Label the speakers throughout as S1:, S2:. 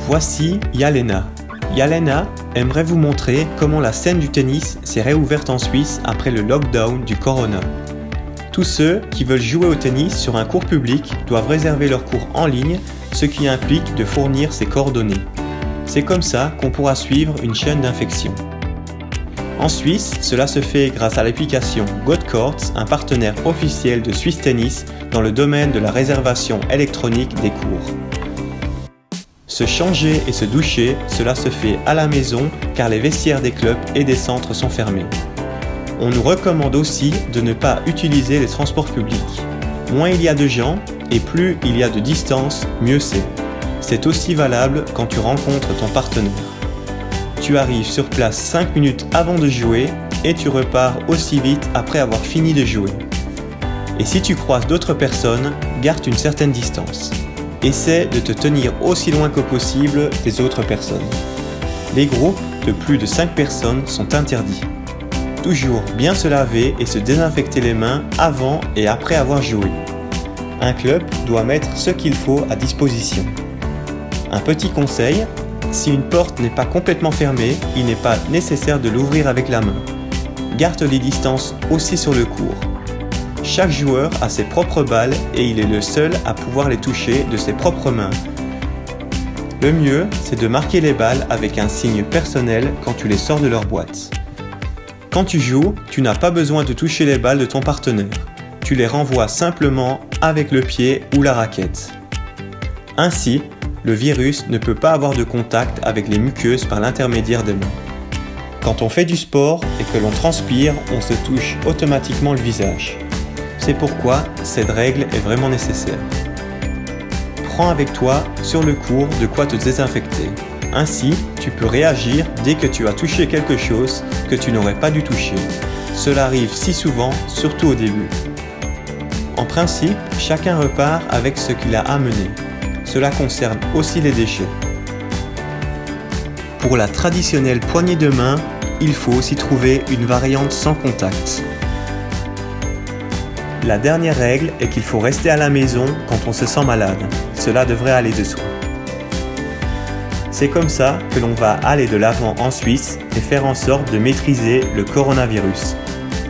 S1: Voici Yalena. Yalena aimerait vous montrer comment la scène du tennis s'est réouverte en Suisse après le lockdown du Corona. Tous ceux qui veulent jouer au tennis sur un court public doivent réserver leur cours en ligne, ce qui implique de fournir ses coordonnées. C'est comme ça qu'on pourra suivre une chaîne d'infection. En Suisse, cela se fait grâce à l'application GoToCourts, un partenaire officiel de Swiss Tennis dans le domaine de la réservation électronique des cours. Se changer et se doucher, cela se fait à la maison car les vestiaires des clubs et des centres sont fermés. On nous recommande aussi de ne pas utiliser les transports publics. Moins il y a de gens et plus il y a de distance, mieux c'est. C'est aussi valable quand tu rencontres ton partenaire. Tu arrives sur place 5 minutes avant de jouer et tu repars aussi vite après avoir fini de jouer. Et si tu croises d'autres personnes, garde une certaine distance. Essaie de te tenir aussi loin que possible des autres personnes. Les groupes de plus de 5 personnes sont interdits. Toujours bien se laver et se désinfecter les mains avant et après avoir joué. Un club doit mettre ce qu'il faut à disposition. Un petit conseil, si une porte n'est pas complètement fermée, il n'est pas nécessaire de l'ouvrir avec la main. Garde les distances aussi sur le court. Chaque joueur a ses propres balles et il est le seul à pouvoir les toucher de ses propres mains. Le mieux, c'est de marquer les balles avec un signe personnel quand tu les sors de leur boîte. Quand tu joues, tu n'as pas besoin de toucher les balles de ton partenaire. Tu les renvoies simplement avec le pied ou la raquette. Ainsi, le virus ne peut pas avoir de contact avec les muqueuses par l'intermédiaire des mains. Quand on fait du sport et que l'on transpire, on se touche automatiquement le visage. C'est pourquoi cette règle est vraiment nécessaire. Prends avec toi sur le court de quoi te désinfecter. Ainsi, tu peux réagir dès que tu as touché quelque chose que tu n'aurais pas dû toucher. Cela arrive si souvent, surtout au début. En principe, chacun repart avec ce qu'il a amené. Cela concerne aussi les déchets. Pour la traditionnelle poignée de main, il faut aussi trouver une variante sans contact. La dernière règle est qu'il faut rester à la maison quand on se sent malade. Cela devrait aller de soi. C'est comme ça que l'on va aller de l'avant en Suisse et faire en sorte de maîtriser le coronavirus.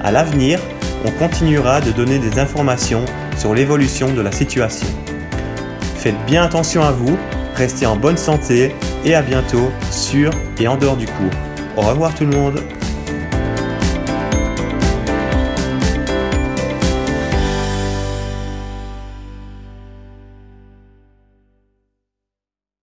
S1: À l'avenir, on continuera de donner des informations sur l'évolution de la situation. Faites bien attention à vous, restez en bonne santé et à bientôt sur et en dehors du cours. Au revoir tout le monde.